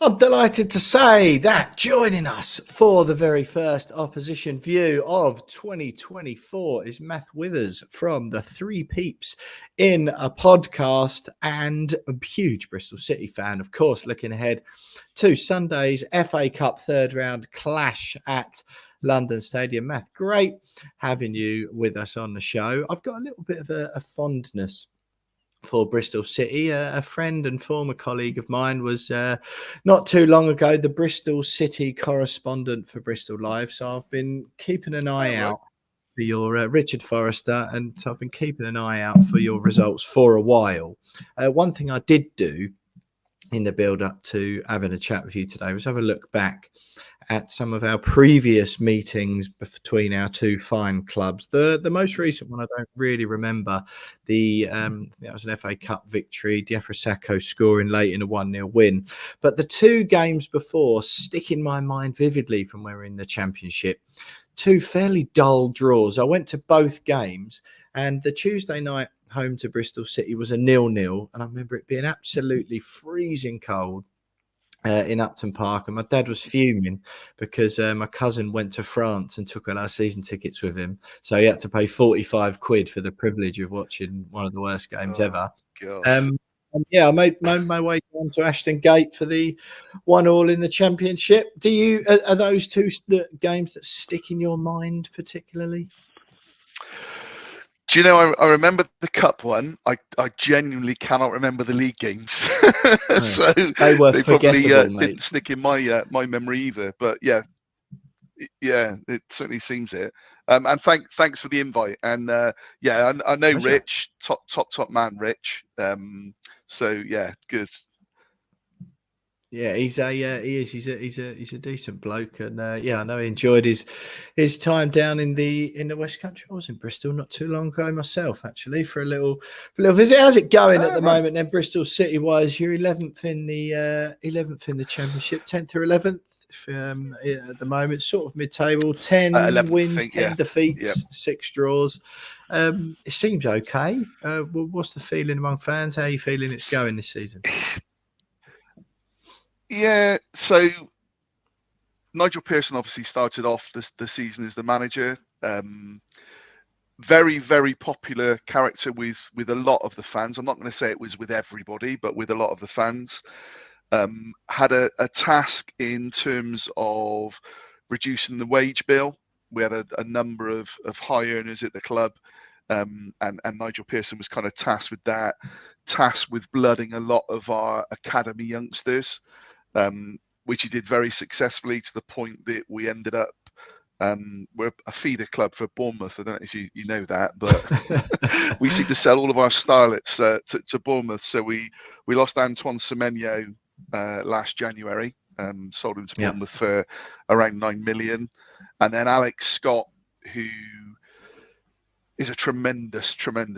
I'm delighted to say that joining us for the very first opposition view of 2024 is Matt Withers from the Three Peeps in a Podcast and a huge Bristol City fan, of course, looking ahead to Sunday's FA Cup third round clash at London Stadium. Matt, great having you with us on the show. I've got a little bit of a fondness for Bristol City. A friend and former colleague of mine was not too long ago the Bristol City correspondent for Bristol Live. So I've been keeping an eye out for your Richard Forrester, and so I've been keeping an eye out for your results for a while. One thing I did do in the build up to having a chat with you today was have a look back at some of our previous meetings between our two fine clubs. The most recent one I don't really remember. That was an FA Cup victory, Diafra scoring late in a 1-0 win. But the two games before stick in my mind vividly from when we were in the Championship. Two fairly dull draws. I went to both games, and the Tuesday night home to Bristol City was a 0-0, and I remember it being absolutely freezing cold in Upton Park, and my dad was fuming because my cousin went to France and took all our season tickets with him, so he had to pay 45 quid for the privilege of watching one of the worst games ever. And yeah, I made my way down to Ashton Gate for the 1-1 in the Championship. Are those two the games that stick in your mind particularly? Do you know, I remember the cup one. I genuinely cannot remember the league games. So they probably didn't stick in my memory either. But yeah, it certainly seems it. And thanks for the invite. And I know pleasure. Rich, top man, Rich. So yeah, good. Yeah, he's a decent bloke, and I know he enjoyed his time down in the West Country. I was in Bristol not too long ago myself, actually, for a little visit. How's it going at the moment? Then Bristol City wise, you're 11th in the Championship, 10th or 11th at the moment, sort of mid-table, 10 wins, 10 defeats, 6 draws. It seems okay. What's the feeling among fans? How are you feeling it's going this season? Yeah, so Nigel Pearson obviously started off the season as the manager. Very, very popular character with a lot of the fans. I'm not going to say it was with everybody, but with a lot of the fans. Had a task in terms of reducing the wage bill. We had a number of high earners at the club. And Nigel Pearson was kind of tasked with that, tasked with blooding a lot of our academy youngsters. Which he did very successfully to the point that we ended up we're a feeder club for Bournemouth. I don't know if you know that, but we seem to sell all of our starlets to Bournemouth. So we lost Antoine Semenyo last January, sold him to Bournemouth for around 9 million, and then Alex Scott, who is a tremendous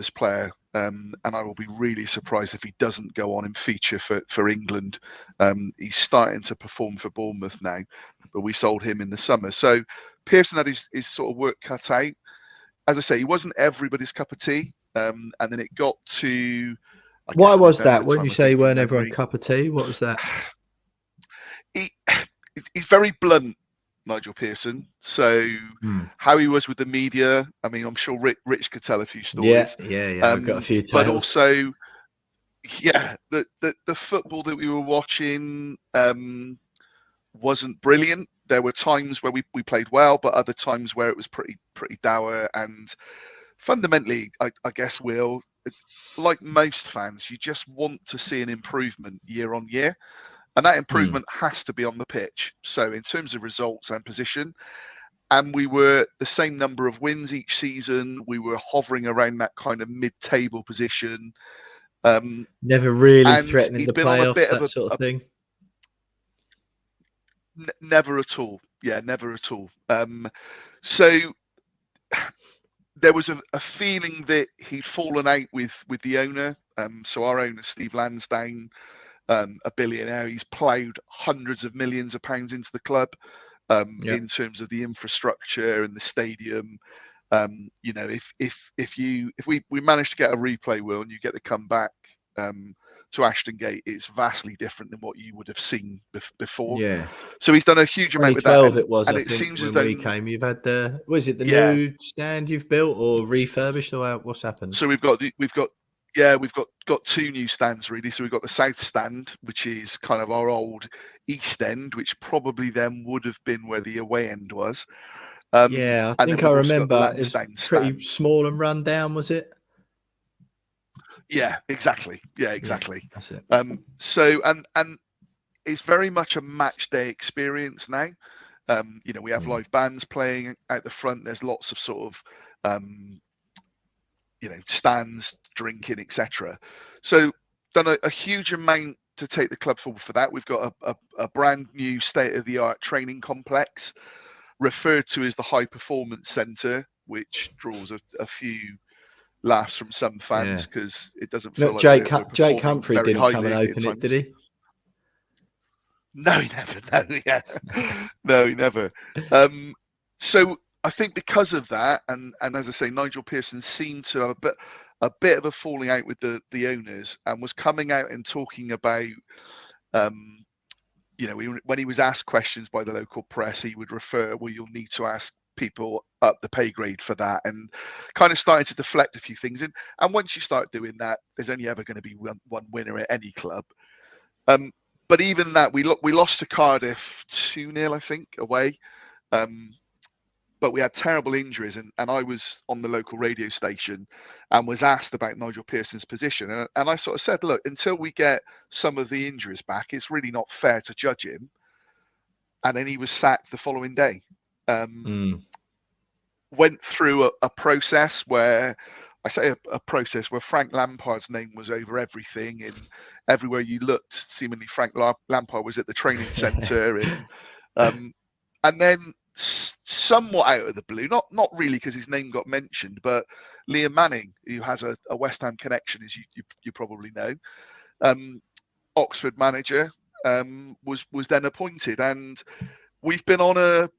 player. And I will be really surprised if he doesn't go on and feature for England. He's starting to perform for Bournemouth now, but we sold him in the summer. So Pearson had his sort of work cut out. As I say, he wasn't everybody's cup of tea. And then it got to... Why was that? When you say he weren't everyone's cup of tea, what was that? He's very blunt, Nigel Pearson. So how he was with the media, I mean, I'm sure Rich could tell a few stories. Yeah. I've got a few tales. But also, the football that we were watching wasn't brilliant. There were times where we played well, but other times where it was pretty dour. And fundamentally, I guess, Will, like most fans, you just want to see an improvement year on year. And that improvement has to be on the pitch. So in terms of results and position, and we were the same number of wins each season. We were hovering around that kind of mid-table position. Never really threatening the playoffs, that sort of thing. Never at all. Yeah, never at all. So there was a feeling that he'd fallen out with the owner. So our owner, Steve Lansdowne, a billionaire, he's ploughed hundreds of millions of pounds into the club in terms of the infrastructure and the stadium. You know, if we manage to get a replay, Will, and you get to come back to Ashton Gate, it's vastly different than what you would have seen before. Yeah. So he's done a huge amount with that. 2012 it was, and I it think, seems as when though we came. You've had the Yeah. new stand you've built or refurbished, or what's happened? So we've got two new stands really. So we've got the south stand, which is kind of our old east end, which probably then would have been where the away end was. Yeah, I think I remember. It's pretty stand. small and run down, was it? Yeah, exactly. Yeah, exactly. Yeah, that's it. So and it's very much a match day experience now. You know, we have live bands playing out the front. There's lots of sort of you know, stands, drinking, etc. So done a huge amount to take the club forward for that. We've got a brand new state-of-the-art training complex referred to as the High Performance Centre, which draws a few laughs from some fans because it doesn't feel like Jake Humphrey didn't come and open it, did he? No, he never. No, yeah, no, he never. So I think because of that, and as I say, Nigel Pearson seemed to have a bit of a falling out with the owners, and was coming out and talking about, you know, when he was asked questions by the local press, he would refer, well, you'll need to ask people up the pay grade for that, and kind of starting to deflect a few things. And once you start doing that, there's only ever going to be one winner at any club. But even that, we lost to Cardiff 2-0, I think, away. But we had terrible injuries, and I was on the local radio station and was asked about Nigel Pearson's position. And I sort of said, look, until we get some of the injuries back, it's really not fair to judge him. And then he was sacked the following day. Went through a process where, I say a process where Frank Lampard's name was over everything, and everywhere you looked, seemingly Frank Lampard was at the training centre, and then somewhat out of the blue, not really because his name got mentioned, but Liam Manning, who has a West Ham connection, as you probably know, Oxford manager, was then appointed, and we've been on a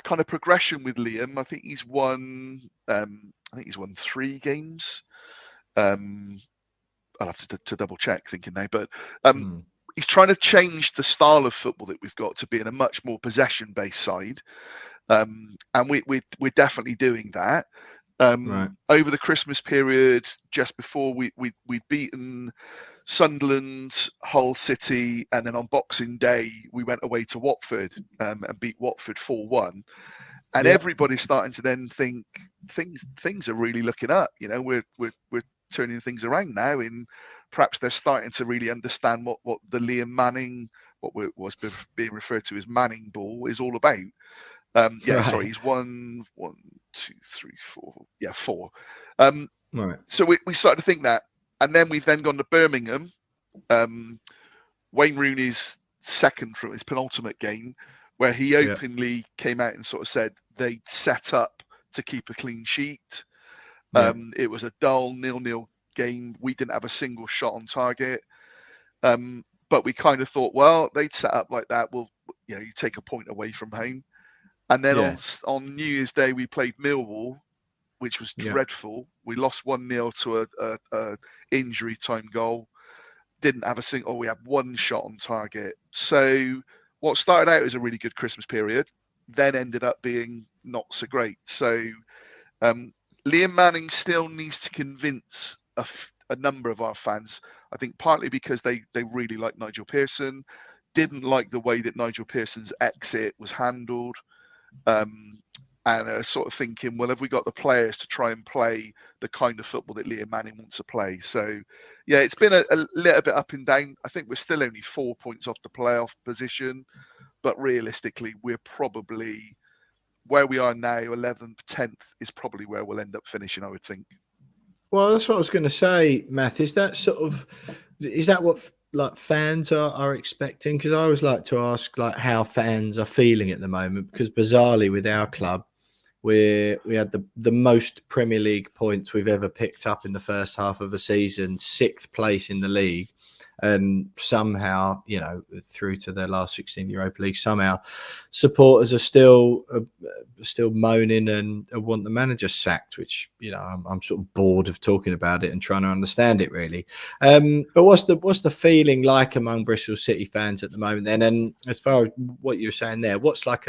kind of progression with Liam. I think he's won 3 games. I'll have to double check thinking now, but he's trying to change the style of football that we've got to be in a much more possession-based side, and we're definitely doing that. Right. Over the Christmas period, just before we'd beaten Sunderland, Hull City, and then on Boxing Day we went away to Watford and beat Watford 4-1. And everybody's starting to then think things are really looking up. You know, we're turning things around now, and perhaps they're starting to really understand what the Liam Manning, what was being referred to as Manning ball, is all about. Sorry, he's won 1, 2, 3, 4. Yeah, 4. Right. So we started to think that, and then we've then gone to Birmingham. Wayne Rooney's second from his penultimate game, where he openly came out and sort of said they'd set up to keep a clean sheet. It was a dull 0-0 game. We didn't have a single shot on target. But we kind of thought, well, they'd set up like that. Well, you take a point away from home. And then on New Year's Day, we played Millwall, which was dreadful. We lost 1-0 to a injury time goal. Didn't have a single. We had one shot on target. So what started out as a really good Christmas period then ended up being not so great. So Liam Manning still needs to convince a number of our fans. I think partly because they really like Nigel Pearson, didn't like the way that Nigel Pearson's exit was handled, and are sort of thinking, well, have we got the players to try and play the kind of football that Liam Manning wants to play? So, yeah, it's been a little bit up and down. I think we're still only 4 points off the playoff position, but realistically, we're probably where we are now, 11th, 10th, is probably where we'll end up finishing, I would think. Well, that's what I was going to say, Matt. Is that what like fans are expecting? Because I always like to ask like how fans are feeling at the moment, because bizarrely with our club, we had the most Premier League points we've ever picked up in the first half of a season, 6th place in the league, and somehow, through to their last 16 Europa League, somehow supporters are still moaning and want the manager sacked, which I'm sort of bored of talking about it and trying to understand it really. But what's the feeling like among Bristol City fans at the moment then? And as far as what you're saying there, what's like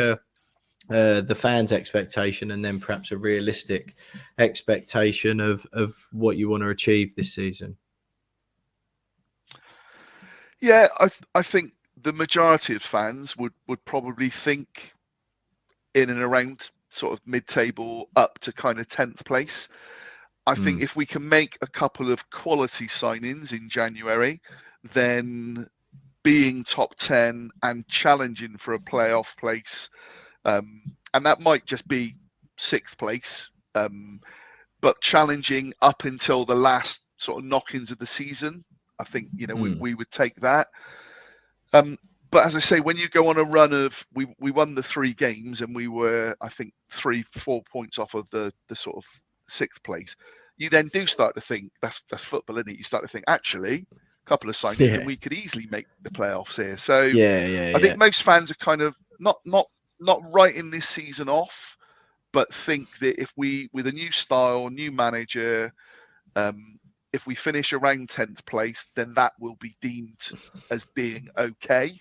the fans' expectation, and then perhaps a realistic expectation of what you want to achieve this season? Yeah, I think the majority of fans would probably think in and around sort of mid-table up to kind of 10th place. I think if we can make a couple of quality signings in January, then being top 10 and challenging for a playoff place, and that might just be 6th place, but challenging up until the last sort of knock-ins of the season, I think we would take that. But as I say, when you go on a run of we won the 3 games and we were, I think, 3-4 points off of the sort of 6th place, you then do start to think that's football, isn't it? You start to think actually a couple of signings and we could easily make the playoffs here. So I think most fans are kind of not writing this season off, but think that if we, with a new style, new manager, if we finish around 10th place, then that will be deemed as being okay.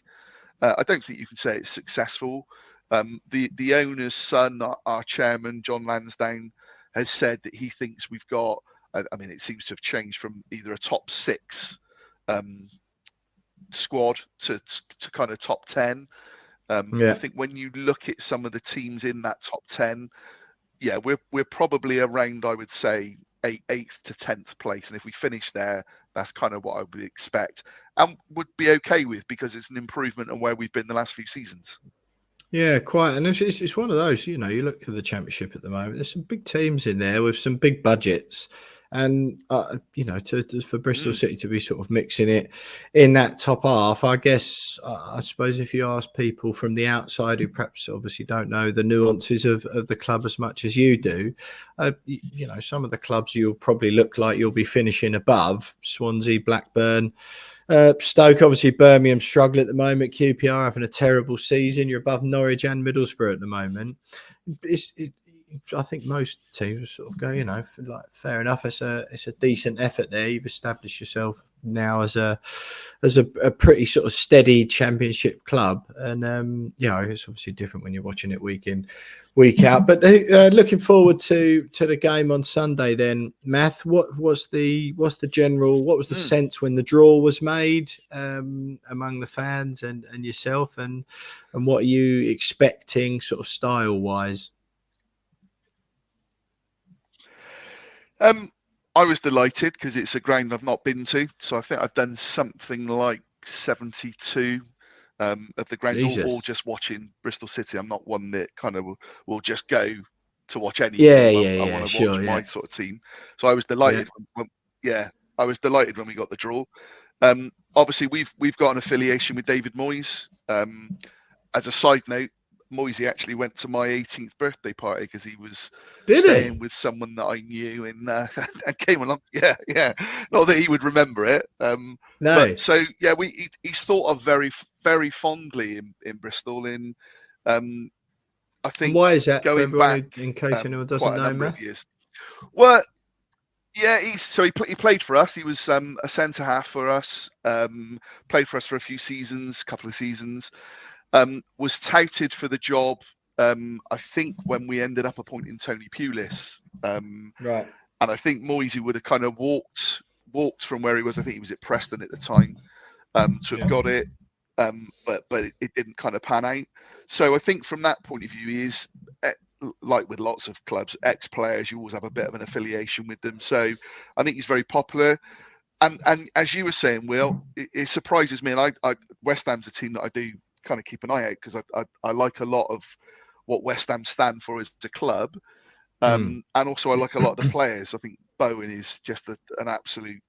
I don't think you can say it's successful. The owner's son, our chairman, John Lansdowne, has said that he thinks we've got, I mean, it seems to have changed from either a top 6 squad to kind of top 10. I think when you look at some of the teams in that top 10, we're probably around, I would say, 8th to 10th place, and if we finish there, that's kind of what I would expect and would be okay with, because it's an improvement on where we've been the last few seasons. Yeah, quite. And it's one of those, you look to the Championship at the moment, there's some big teams in there with some big budgets. And, for Bristol City to be sort of mixing it in that top half, I guess, I suppose if you ask people from the outside who perhaps obviously don't know the nuances of the club as much as you do, some of the clubs you'll probably look like you'll be finishing above: Swansea, Blackburn, Stoke. Obviously, Birmingham struggle at the moment. QPR having a terrible season. You're above Norwich and Middlesbrough at the moment. I think most teams sort of go, like, fair enough. It's a decent effort there. You've established yourself now as a pretty sort of steady Championship club, and it's obviously different when you're watching it week in, week out. But looking forward to the game on Sunday, then, Matt. What was the sense when the draw was made among the fans and yourself, and what are you expecting sort of style wise? I was delighted because it's a ground I've not been to. So I think I've done something like 72 of the ground, all just watching Bristol City. I'm not one that kind of will just go to watch anything. I want to watch my sort of team. So I was delighted. I was delighted when we got the draw. Obviously, we've got an affiliation with David Moyes. As a side note, Moisey actually went to my 18th birthday party because he was staying with someone that I knew and came along. Yeah. Not that he would remember it. No. But so he's thought of very, very fondly in Bristol. I think. And why is that? Going for everyone back, in case anyone doesn't know, Matt? Well, yeah, he played for us. He was a centre half for us. Played for us for a couple of seasons. Was touted for the job, I think, when we ended up appointing Tony Pulis. Right. And I think Moisey would have kind of walked from where he was. I think he was at Preston at the time, to have got it. But it didn't kind of pan out. So I think from that point of view, he is, like with lots of clubs, ex-players, you always have a bit of an affiliation with them. So I think he's very popular. And as you were saying, Will, it surprises me. And I West Ham's a team that I do kind of keep an eye out because I like a lot of what West Ham stand for as a club, and also I like a lot of the players. I think Bowen is just an absolute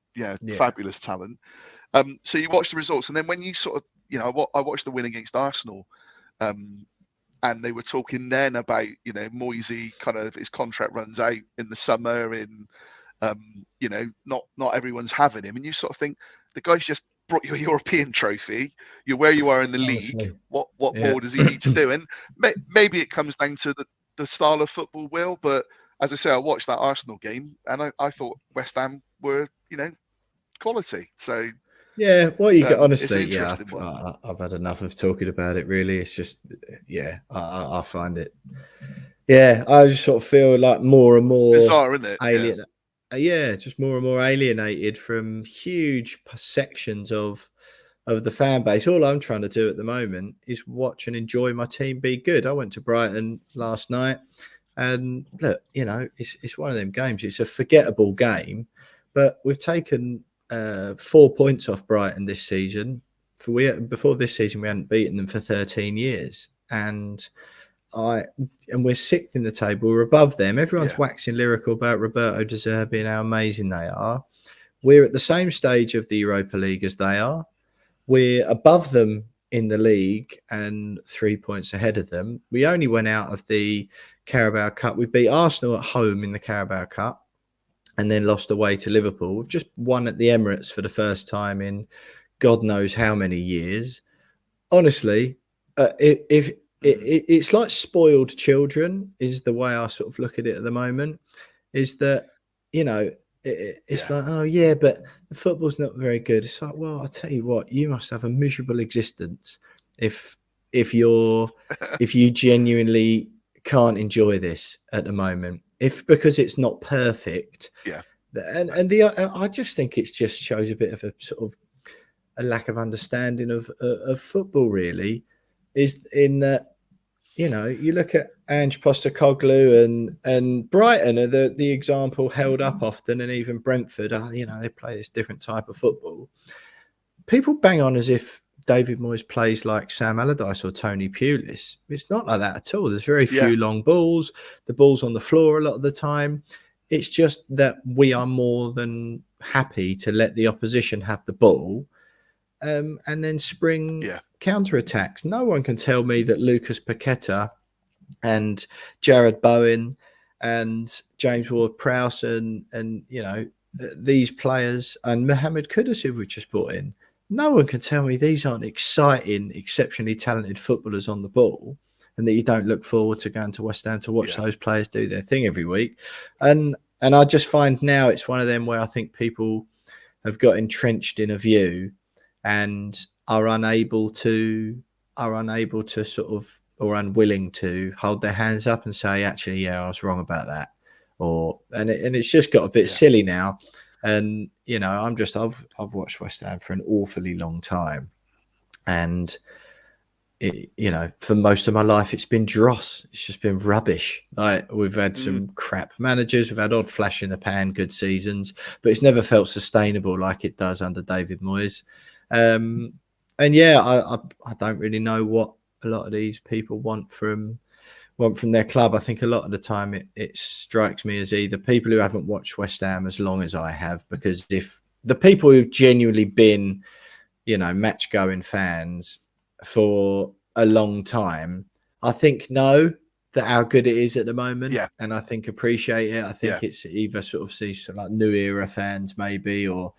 fabulous talent. So you watch the results, and then when you sort of I watched the win against Arsenal, and they were talking then about Moisey, kind of his contract runs out in the summer, not everyone's having him, and you sort of think the guy's just brought you a European trophy. You're where you are in the Honestly. league. What more does he need to do? And maybe it comes down to the style of football, Will. But as I say, I watched that Arsenal game, and I thought West Ham were, quality. So Yeah, well, you get it's an honestly, interesting one. I've had enough of talking about it. Really, it's just, I find it. Yeah, I just sort of feel like more and more Bizarre, isn't it? alien. Just more and more alienated from huge sections of the fan base. All I'm trying to do at the moment is watch and enjoy my team be good. I went to Brighton last night, and look, it's one of them games. It's a forgettable game, but we've taken 4 points off Brighton this season. Before this season, we hadn't beaten them for 13 years, and we're sixth in the table. We're above them. Everyone's waxing lyrical about Roberto De Zerbi and how amazing they are. We're at the same stage of the Europa League as they are. We're above them in the league and 3 points ahead of them. We only went out of the Carabao Cup. We beat Arsenal at home in the Carabao Cup and then lost away to Liverpool. We've just won at the Emirates for the first time in God knows how many years. Honestly, it's like spoiled children is the way I sort of look at it at the moment, is that, it's like, oh yeah, but the football's not very good. It's like, well, I'll tell you what, you must have a miserable existence if you genuinely can't enjoy this at the moment, because it's not perfect. I just think it just shows a bit of a sort of a lack of understanding of football, really, is in that, you look at Ange Postecoglou and Brighton are the example held up often, and even Brentford, they play this different type of football. People bang on as if David Moyes plays like Sam Allardyce or Tony Pulis. It's not like that at all. There's very few long balls. The ball's on the floor a lot of the time. It's just that we are more than happy to let the opposition have the ball and then spring counter-attacks. No one can tell me that Lucas Paqueta and Jared Bowen and James Ward-Prowse and these players and Mohamed Kudus, who we just brought in, no one can tell me these aren't exciting, exceptionally talented footballers on the ball, and that you don't look forward to going to West Ham to watch those players do their thing every week. And I just find now it's one of them where I think people have got entrenched in a view and are unable to sort of, or unwilling to hold their hands up and say, actually, I was wrong about that. And it's just got a bit silly now. And, I've watched West Ham for an awfully long time. And, for most of my life, it's been dross. It's just been rubbish. Like, we've had some crap managers. We've had odd flash in the pan, good seasons, but it's never felt sustainable like it does under David Moyes. I don't really know what a lot of these people want from their club. I think a lot of the time it strikes me as either people who haven't watched West Ham as long as I have, because if the people who've genuinely been, match going fans for a long time, I think know that how good it is at the moment, and I think appreciate it. I think it's either sort of see sort of like new era fans maybe, or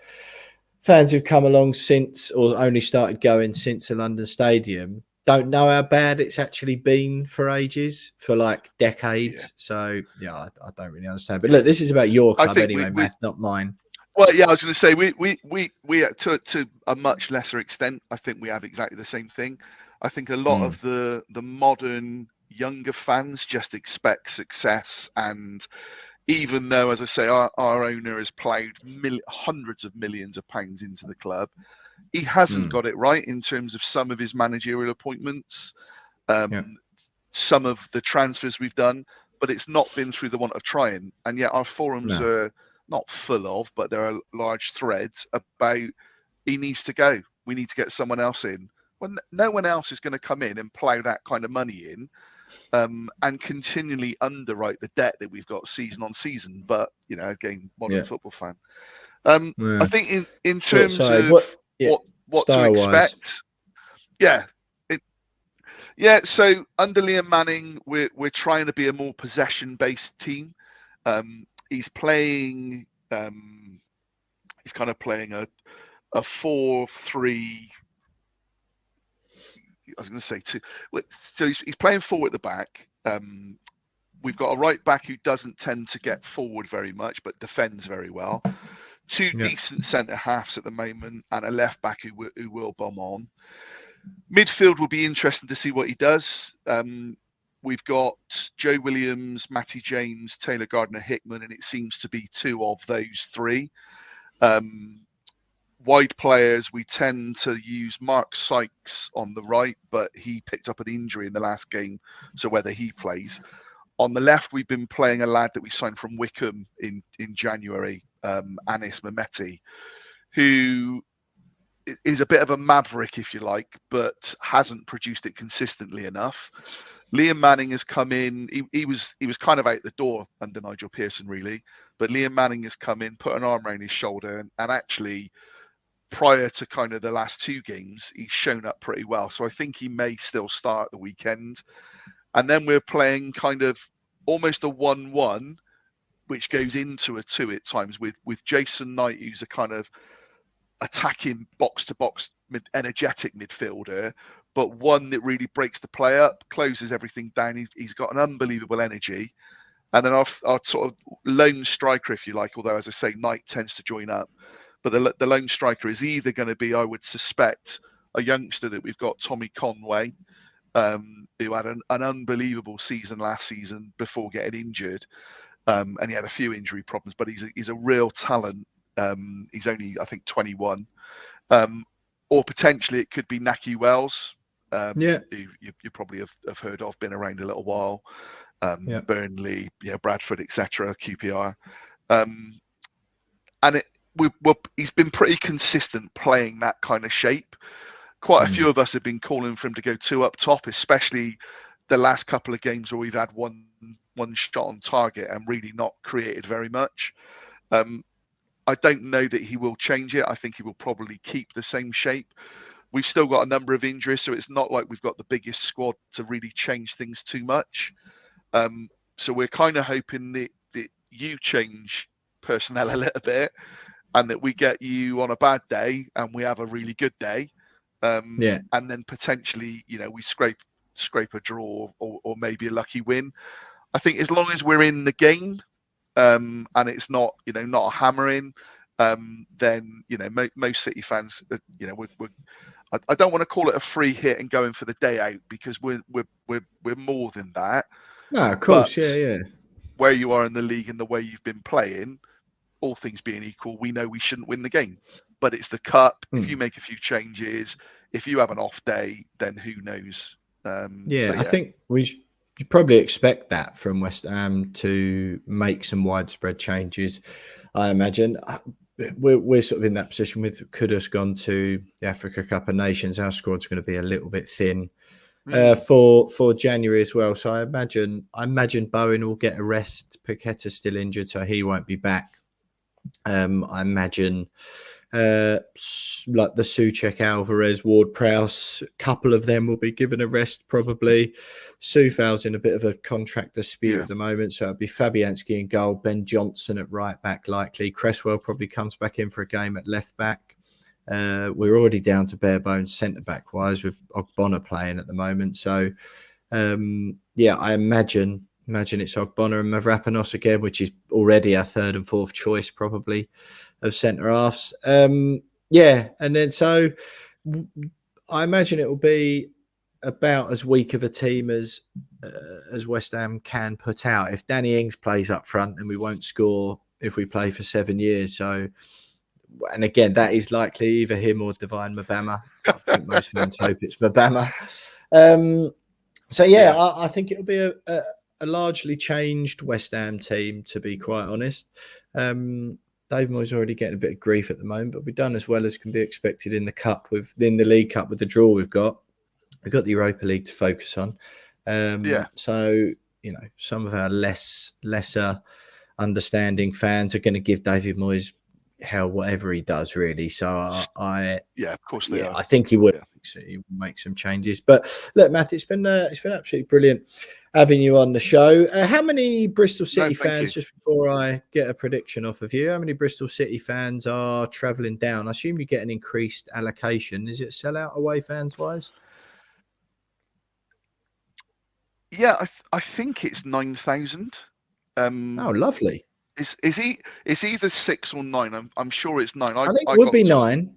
fans who've come along since, or only started going since the London Stadium, don't know how bad it's actually been for ages, for like decades. So I don't really understand. But look, this is about your club anyway, Matt, not mine. Well, I was going to say we to a much lesser extent, I think we have exactly the same thing. I think a lot of the modern younger fans just expect success, and even though, as I say, our owner has ploughed hundreds of millions of pounds into the club, he hasn't got it right in terms of some of his managerial appointments, some of the transfers we've done, but it's not been through the want of trying. And yet our forums are not full of, but there are large threads about he needs to go. We need to get someone else in. Well, no one else is going to come in and plough that kind of money in. And continually underwrite the debt that we've got season on season. But, again, modern football fan. I think in terms of what to expect. So under Liam Manning, we're trying to be a more possession-based team. He's playing, he's kind of playing a 4-3. I was going to say two. So he's playing four at the back. We've got a right back who doesn't tend to get forward very much, but defends very well. Two decent centre halves at the moment, and a left back who will bomb on. Midfield will be interesting to see what he does. We've got Joe Williams, Matty James, Taylor Gardner-Hickman, and it seems to be two of those three. Wide players, we tend to use Mark Sykes on the right, but he picked up an injury in the last game, so whether he plays. On the left, we've been playing a lad that we signed from Wickham in January, Anis Mehmeti, who is a bit of a maverick, if you like, but hasn't produced it consistently enough. Liam Manning has come in. He was kind of out the door under Nigel Pearson, really, but Liam Manning has come in, put an arm around his shoulder, and actually, prior to kind of the last two games, he's shown up pretty well. So I think he may still start at the weekend. And then we're playing kind of almost a 1-1, which goes into a 2 at times with Jason Knight, who's a kind of attacking box-to-box energetic midfielder, but one that really breaks the play up, closes everything down. He's got an unbelievable energy. And then our sort of lone striker, if you like, although, as I say, Knight tends to join up. But the lone striker is either going to be, I would suspect, a youngster that we've got, Tommy Conway, who had an unbelievable season last season before getting injured. And he had a few injury problems, but he's a real talent. He's only, I think, 21. Or potentially it could be Naki Wells, who you probably have heard of, been around a little while. Burnley, Bradford, etc., QPR. And he's been pretty consistent playing that kind of shape. Quite a few of us have been calling for him to go two up top, especially the last couple of games where we've had one shot on target and really not created very much. I don't know that he will change it. I think he will probably keep the same shape. We've still got a number of injuries, so it's not like we've got the biggest squad to really change things too much. So we're kind of hoping that you change personnel a little bit, and that we get you on a bad day and we have a really good day. And then potentially, we scrape a draw or maybe a lucky win. I think as long as we're in the game, and it's not, not a hammering, then, most City fans, I don't want to call it a free hit and going for the day out, because we're more than that. No, of course, but where you are in the league and the way you've been playing, all things being equal, we know we shouldn't win the game. But it's the cup. If you make a few changes, if you have an off day, then who knows? I think you probably expect that from West Ham to make some widespread changes. I imagine we're sort of in that position with Kudus gone to the Africa Cup of Nations. Our squad's going to be a little bit thin for January as well. So I imagine Bowen will get a rest. Paqueta's still injured, so he won't be back. I imagine like the Souček, Alvarez, Ward-Prowse, a couple of them will be given a rest probably. Soufal's in a bit of a contract dispute at the moment, so it'll be Fabianski in goal, Ben Johnson at right back likely. Cresswell probably comes back in for a game at left back. We're already down to bare bones centre back wise with Ogbonna playing at the moment. So I imagine it's Ogbonna and Mavropanos again, which is already our third and fourth choice probably of centre halves. And then so I imagine it will be about as weak of a team as West Ham can put out. If Danny Ings plays up front, and we won't score if we play for 7 years. So, and again, that is likely either him or Divine Mabama. I think most fans hope it's Mabama. I think it'll be a largely changed West Ham team, to be quite honest. Dave Moyes already getting a bit of grief at the moment, but we've done as well as can be expected in the cup in the League Cup with the draw we've got. We've got the Europa League to focus on. So, some of our lesser understanding fans are going to give David Moyes hell whatever he does, really. So I of course they are. I think he will. Yeah. He will make some changes. But look, Matt, it's been absolutely brilliant having you on the show. How many Bristol City fans, just before I get a prediction off of you, how many Bristol City fans are travelling down? I assume you get an increased allocation. Is it sellout away fans wise? Yeah, I think it's 9,000. Oh, lovely. It's either 6 or 9. I'm sure it's 9. I think it would be 9.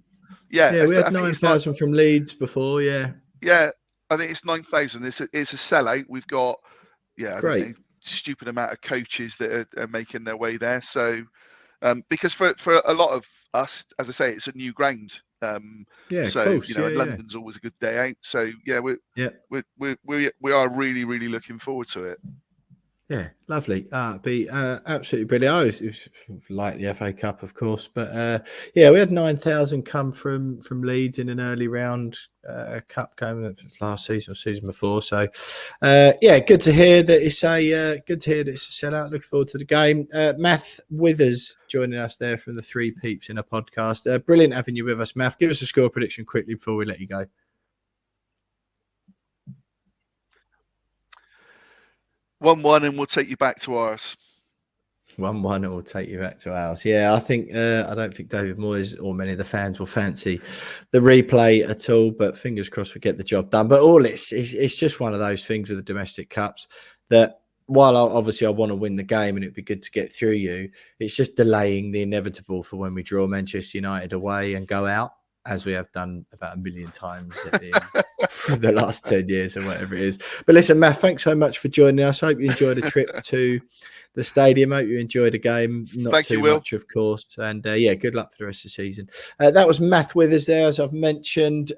Yeah, we had 9,000 from Leeds before. Yeah, I think it's 9,000. It's a sellout. We've got I don't know, stupid amount of coaches that are making their way there. So because for a lot of us, as I say, it's a new ground. So of course. London's always a good day out. So we are really, really looking forward to it. Yeah, lovely. It'd be absolutely brilliant. It was like the FA Cup, of course, but we had 9,000 come from Leeds in an early round cup game last season or season before. So good to hear that it's a sellout. Looking forward to the game. Math Withers joining us there from the Three Peeps in a Podcast. Brilliant having you with us, Math. Give us a score prediction quickly before we let you go. 1-1, and we'll take you back to ours. 1-1, and we'll take you back to ours. Yeah, I think I don't think David Moyes or many of the fans will fancy the replay at all. But fingers crossed we get the job done. But it's just one of those things with the domestic cups that while obviously I want to win the game and it'd be good to get through you, it's just delaying the inevitable for when we draw Manchester United away and go out, as we have done about 1 million times for the last 10 years or whatever it is. But listen, Matt, thanks so much for joining us. I hope you enjoyed the trip to the stadium. I hope you enjoyed the game. Not too much, of course. And good luck for the rest of the season. That was Matt Withers there, as I've mentioned.